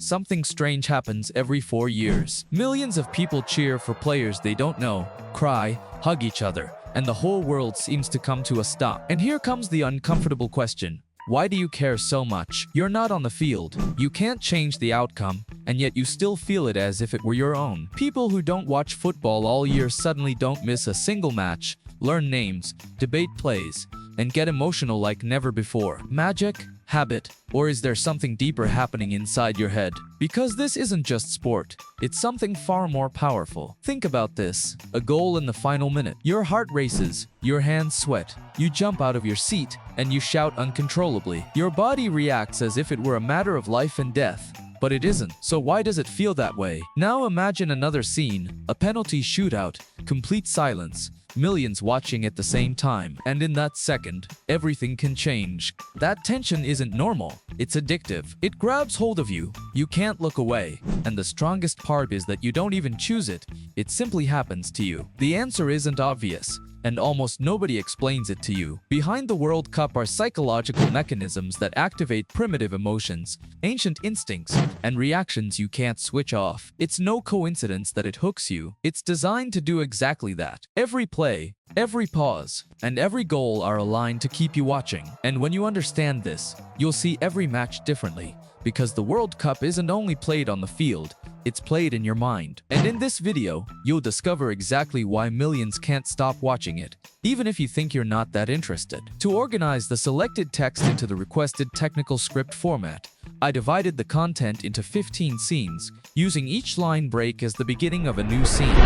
something strange happens every 4 years. Millions of people cheer for players they don't know, cry, hug each other, and the whole world seems to come to a stop. And here comes the uncomfortable question. Why do you care so much? You're not on the field. You can't change the outcome, and yet you still feel it as if it were your own. People who don't watch football all year suddenly don't miss a single match, learn names, debate plays, and get emotional like never before. Magic? Habit? Or is there something deeper happening inside your head? Because this isn't just sport, it's something far more powerful. Think about this. A goal in the final minute. Your heart races, your hands sweat, you jump out of your seat, and you shout uncontrollably. Your body reacts as if it were a matter of life and death. But it isn't. So why does it feel that way? Now imagine another scene, a penalty shootout, complete silence, millions watching at the same time, and in that second, everything can change. That tension isn't normal, it's addictive. It grabs hold of you, you can't look away, and the strongest part is that you don't even choose it, it simply happens to you. The answer isn't obvious, and almost nobody explains it to you. Behind the World Cup are psychological mechanisms that activate primitive emotions, ancient instincts, and reactions you can't switch off. It's no coincidence that it hooks you. It's designed to do exactly that. Every play, every pause, and every goal are aligned to keep you watching. And when you understand this, you'll see every match differently. Because the World Cup isn't only played on the field, it's played in your mind. And in this video, you'll discover exactly why millions can't stop watching it, even if you think you're not that interested. To organize the selected text into the requested technical script format, I divided the content into 15 scenes, using each line break as the beginning of a new scene.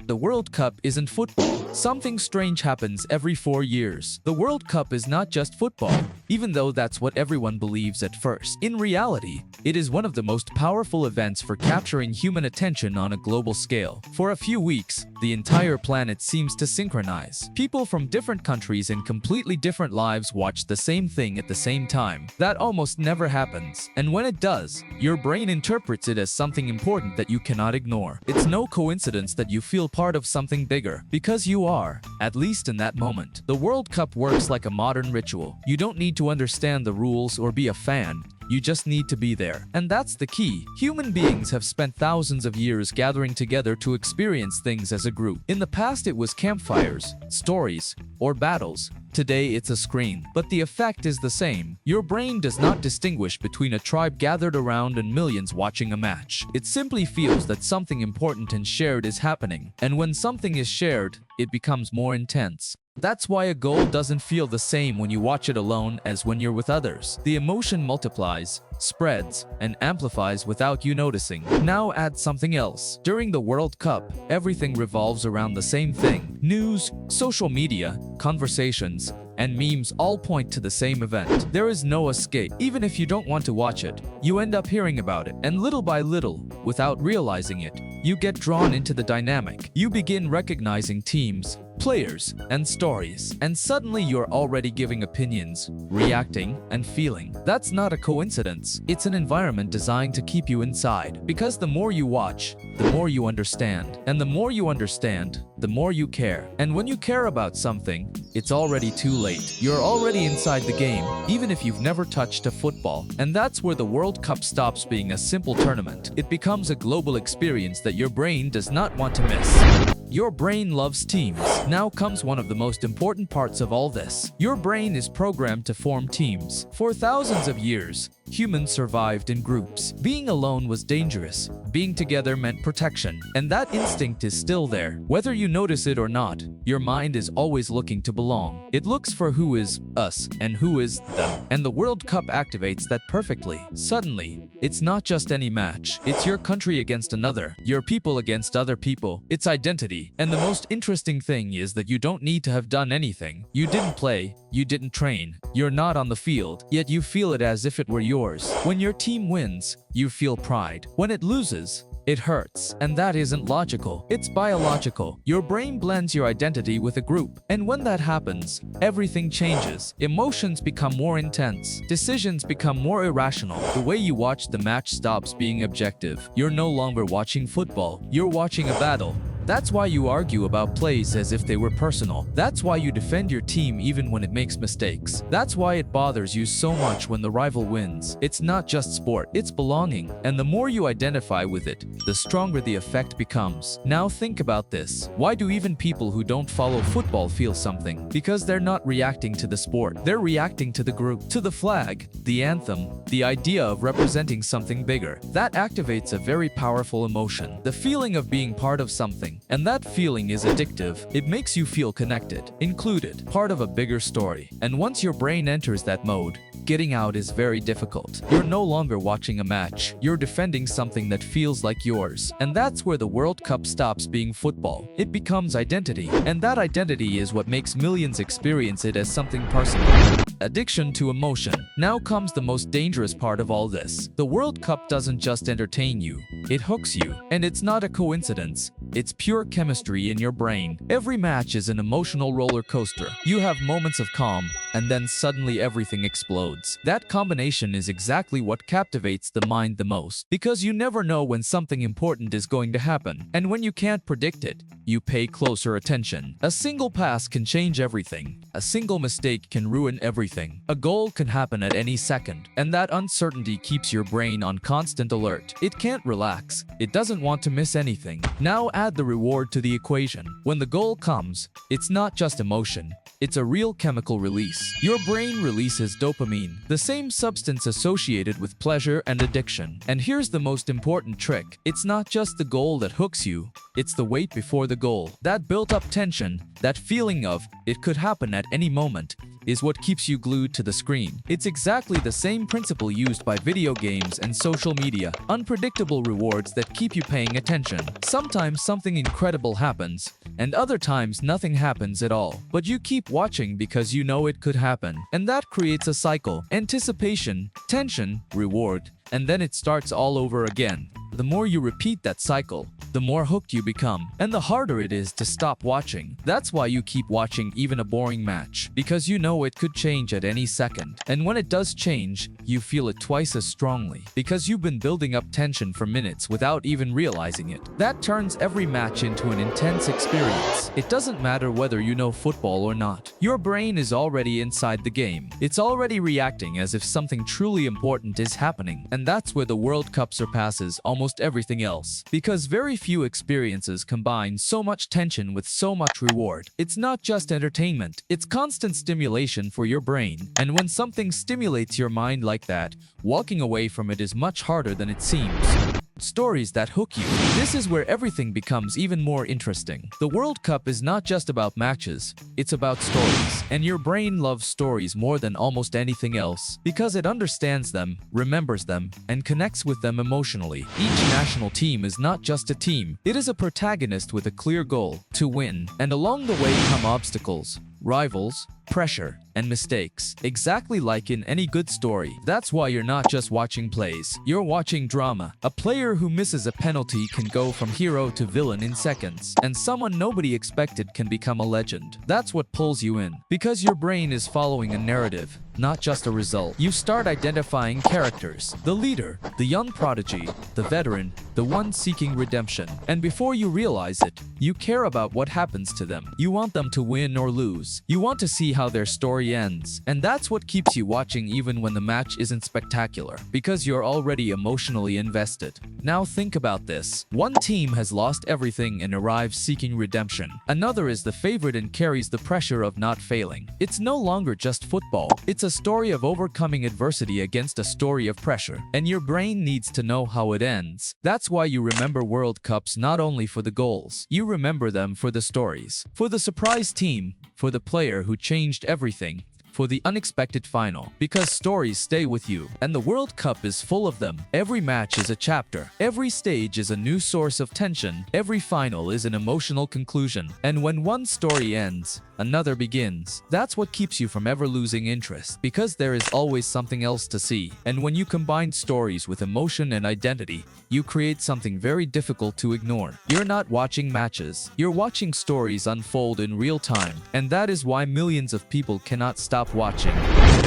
The World Cup isn't football. Something strange happens every 4 years. The World Cup is not just football, even though that's what everyone believes at first. In reality, it is one of the most powerful events for capturing human attention on a global scale. For a few weeks, the entire planet seems to synchronize. People from different countries and completely different lives watch the same thing at the same time. That almost never happens. And when it does, your brain interprets it as something important that you cannot ignore. It's no coincidence that you feel part of something bigger, because you are, at least in that moment. The World Cup works like a modern ritual. You don't need to understand the rules or be a fan. You just need to be there. And that's the key. Human beings have spent thousands of years gathering together to experience things as a group. In the past, it was campfires, stories, or battles. Today, it's a screen. But the effect is the same. Your brain does not distinguish between a tribe gathered around and millions watching a match. It simply feels that something important and shared is happening. And when something is shared, it becomes more intense. That's why a goal doesn't feel the same when you watch it alone as when you're with others. The emotion multiplies, spreads, and amplifies without you noticing. Now add something else. During the World Cup, everything revolves around the same thing. News, social media, conversations, and memes all point to the same event. There is no escape. Even if you don't want to watch it, you end up hearing about it. And little by little, without realizing it, you get drawn into the dynamic. You begin recognizing teams, players, and stories. And suddenly you're already giving opinions, reacting, and feeling. That's not a coincidence. It's an environment designed to keep you inside. Because the more you watch, the more you understand. And the more you understand, the more you care. And when you care about something, it's already too late. You're already inside the game, even if you've never touched a football. And that's where the World Cup stops being a simple tournament. It becomes a global experience that your brain does not want to miss. Your brain loves teams. Now comes one of the most important parts of all this. Your brain is programmed to form teams. For thousands of years, humans survived in groups. Being alone was dangerous. Being together meant protection. And that instinct is still there. Whether you notice it or not, your mind is always looking to belong. It looks for who is us and who is them. And the World Cup activates that perfectly. Suddenly, it's not just any match. It's your country against another, your people against other people. It's identity. And the most interesting thing is that you don't need to have done anything. You didn't play, you didn't train, you're not on the field, yet you feel it as if it were yours. When your team wins, you feel pride. When it loses, it hurts. And that isn't logical. It's biological. Your brain blends your identity with a group. And when that happens, everything changes. Emotions become more intense. Decisions become more irrational. The way you watch the match stops being objective. You're no longer watching football. You're watching a battle. That's why you argue about plays as if they were personal. That's why you defend your team even when it makes mistakes. That's why it bothers you so much when the rival wins. It's not just sport, it's belonging. And the more you identify with it, the stronger the effect becomes. Now think about this. Why do even people who don't follow football feel something? Because they're not reacting to the sport. They're reacting to the group, to the flag, the anthem, the idea of representing something bigger. That activates a very powerful emotion, the feeling of being part of something. And that feeling is addictive. It makes you feel connected, included, part of a bigger story. And once your brain enters that mode, getting out is very difficult. You're no longer watching a match. You're defending something that feels like yours. And that's where the World Cup stops being football. It becomes identity. And that identity is what makes millions experience it as something personal. Addiction to emotion. Now comes the most dangerous part of all this. The World Cup doesn't just entertain you. It hooks you. And it's not a coincidence. It's pure chemistry in your brain. Every match is an emotional roller coaster. You have moments of calm, and then suddenly everything explodes. That combination is exactly what captivates the mind the most, because you never know when something important is going to happen. And when you can't predict it, you pay closer attention. A single pass can change everything. A single mistake can ruin everything. A goal can happen at any second, and that uncertainty keeps your brain on constant alert. It can't relax. It doesn't want to miss anything. Now add the reward to the equation. When the goal comes, it's not just emotion. It's a real chemical release. Your brain releases dopamine, the same substance associated with pleasure and addiction. And here's the most important trick. It's not just the goal that hooks you, it's the wait before the goal. That built-up tension, that feeling of it could happen at any moment, is what keeps you glued to the screen. It's exactly the same principle used by video games and social media. Unpredictable rewards that keep you paying attention. Sometimes something incredible happens, and other times nothing happens at all. But you keep watching because you know it could happen. And that creates a cycle. Anticipation, tension, reward, and then it starts all over again. The more you repeat that cycle, the more hooked you become, and the harder it is to stop watching. That's why you keep watching even a boring match, because you know it could change at any second. And when it does change, you feel it twice as strongly, because you've been building up tension for minutes without even realizing it. That turns every match into an intense experience. It doesn't matter whether you know football or not. Your brain is already inside the game. It's already reacting as if something truly important is happening. And that's where the World Cup surpasses almost everything else, because very few experiences combine so much tension with so much reward. It's not just entertainment, it's constant stimulation for your brain. And when something stimulates your mind like that, walking away from it is much harder than it seems. Stories that hook you. This is where everything becomes even more interesting. The World Cup is not just about matches, it's about stories. And your brain loves stories more than almost anything else, because it understands them, remembers them, and connects with them emotionally. Each national team is not just a team, it is a protagonist with a clear goal: to win. And along the way come obstacles, rivals, pressure, and mistakes, exactly like in any good story. That's why you're not just watching plays, you're watching drama. A player who misses a penalty can go from hero to villain in seconds, and someone nobody expected can become a legend. That's what pulls you in, because your brain is following a narrative, not just a result. You start identifying characters: the leader, the young prodigy, the veteran, the one seeking redemption. And before you realize it, you care about what happens to them. You want them to win or lose. You want to see how their story ends. And that's what keeps you watching even when the match isn't spectacular, because you're already emotionally invested. Now think about this. One team has lost everything and arrives seeking redemption. Another is the favorite and carries the pressure of not failing. It's no longer just football. It's a story of overcoming adversity against a story of pressure. And your brain needs to know how it ends. That's why you remember World Cups not only for the goals. You remember them for the stories. For the surprise team. For the player who changed everything. For the unexpected final, because stories stay with you, and the World Cup is full of them. Every match is a chapter. Every stage is a new source of tension. Every final is an emotional conclusion. And when one story ends, another begins. That's what keeps you from ever losing interest, because there is always something else to see. And when you combine stories with emotion and identity, you create something very difficult to ignore. You're not watching matches. You're watching stories unfold in real time. And that is why millions of people cannot stop stop watching.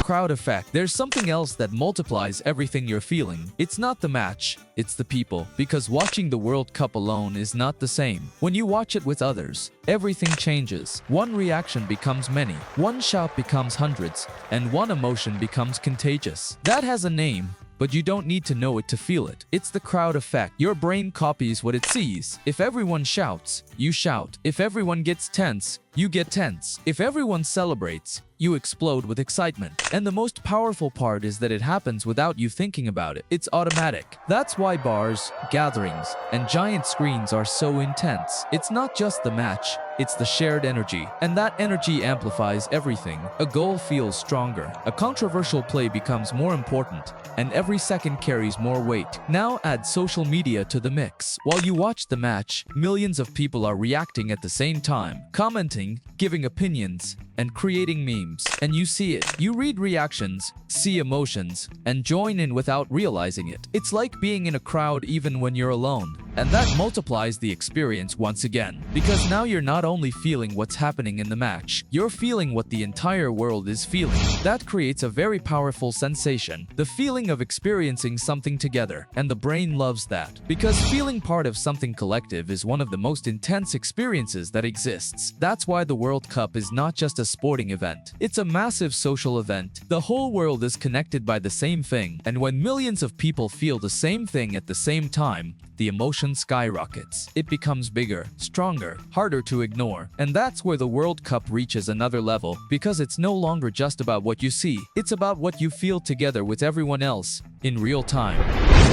Crowd effect. There's something else that multiplies everything you're feeling. It's not the match, it's the people. Because watching the World Cup alone is not the same. When you watch it with others, everything changes. One reaction becomes many, one shout becomes hundreds, and one emotion becomes contagious. That has a name, but you don't need to know it to feel it. It's the crowd effect. Your brain copies what it sees. If everyone shouts, you shout. If everyone gets tense, you get tense. If everyone celebrates, you explode with excitement. And the most powerful part is that it happens without you thinking about it. It's automatic. That's why bars, gatherings, and giant screens are so intense. It's not just the match, it's the shared energy. And that energy amplifies everything. A goal feels stronger. A controversial play becomes more important. And every second carries more weight. Now add social media to the mix. While you watch the match, millions of people are reacting at the same time, commenting, giving opinions, and creating memes. And you see it. You read reactions, see emotions, and join in without realizing it. It's like being in a crowd even when you're alone. And that multiplies the experience once again. Because now you're not only feeling what's happening in the match, you're feeling what the entire world is feeling. That creates a very powerful sensation. The feeling of experiencing something together. And the brain loves that. Because feeling part of something collective is one of the most intense experiences that exists. That's why the World Cup is not just a sporting event. It's a massive social event. The whole world is connected by the same thing. And when millions of people feel the same thing at the same time, the emotion skyrockets. It becomes bigger, stronger, harder to ignore. And that's where the World Cup reaches another level, because it's no longer just about what you see. It's about what you feel together with everyone else, in real time.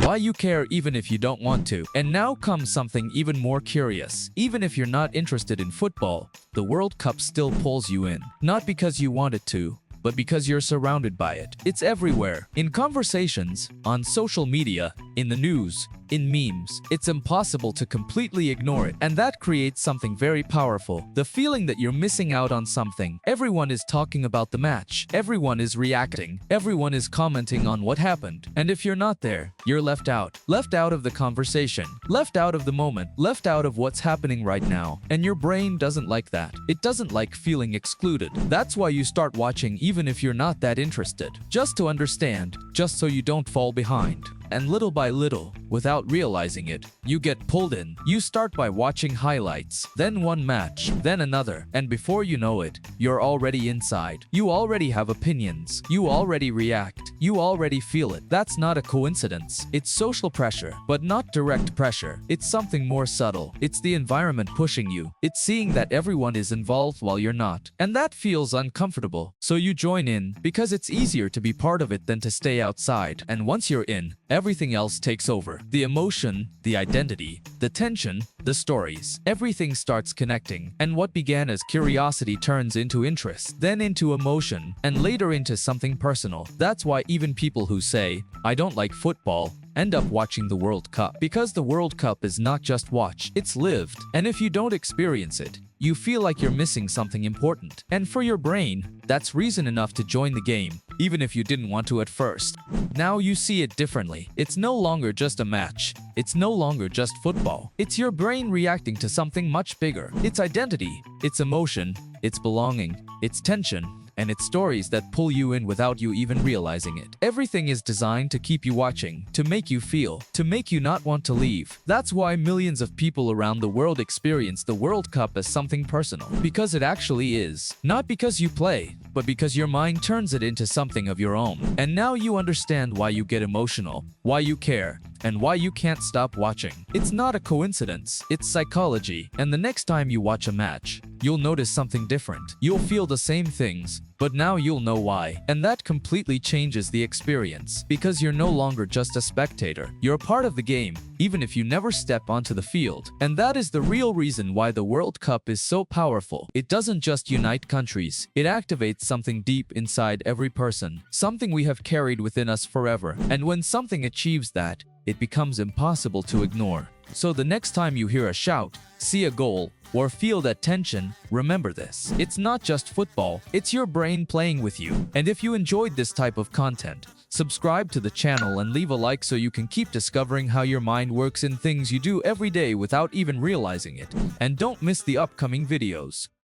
Why you care even if you don't want to. And now comes something even more curious. Even if you're not interested in football, the World Cup still pulls you in. Not because you want it to, but because you're surrounded by it. It's everywhere. In conversations, on social media, in the news, in memes. It's impossible to completely ignore it. And that creates something very powerful. The feeling that you're missing out on something. Everyone is talking about the match. Everyone is reacting. Everyone is commenting on what happened. And if you're not there, you're left out. Left out of the conversation. Left out of the moment. Left out of what's happening right now. And your brain doesn't like that. It doesn't like feeling excluded. That's why you start watching even if you're not that interested. Just to understand. Just so you don't fall behind. And little by little, without realizing it, you get pulled in. You start by watching highlights, then one match, then another, and before you know it, you're already inside. You already have opinions. You already react. You already feel it. That's not a coincidence. It's social pressure, but not direct pressure. It's something more subtle. It's the environment pushing you. It's seeing that everyone is involved while you're not. And that feels uncomfortable. So you join in, because it's easier to be part of it than to stay outside. And once you're in, everything else takes over. The emotion, the identity, the tension, the stories. Everything starts connecting. And what began as curiosity turns into interest, then into emotion, and later into something personal. That's why even people who say, "I don't like football," end up watching the World Cup. Because the World Cup is not just watched, it's lived. And if you don't experience it, you feel like you're missing something important. And for your brain, that's reason enough to join the game, even if you didn't want to at first. Now you see it differently. It's no longer just a match. It's no longer just football. It's your brain reacting to something much bigger. It's identity, it's emotion, it's belonging, it's tension, and it's stories that pull you in without you even realizing it. Everything is designed to keep you watching, to make you feel, to make you not want to leave. That's why millions of people around the world experience the World Cup as something personal. Because it actually is. Not because you play, but because your mind turns it into something of your own. And now you understand why you get emotional, why you care, and why you can't stop watching. It's not a coincidence, it's psychology. And the next time you watch a match, you'll notice something different. You'll feel the same things, but now you'll know why. And that completely changes the experience. Because you're no longer just a spectator. You're a part of the game, even if you never step onto the field. And that is the real reason why the World Cup is so powerful. It doesn't just unite countries. It activates something deep inside every person. Something we have carried within us forever. And when something achieves that, it becomes impossible to ignore. So the next time you hear a shout, see a goal, or feel that tension, remember this. It's not just football, it's your brain playing with you. And if you enjoyed this type of content, subscribe to the channel and leave a like so you can keep discovering how your mind works in things you do every day without even realizing it. And don't miss the upcoming videos.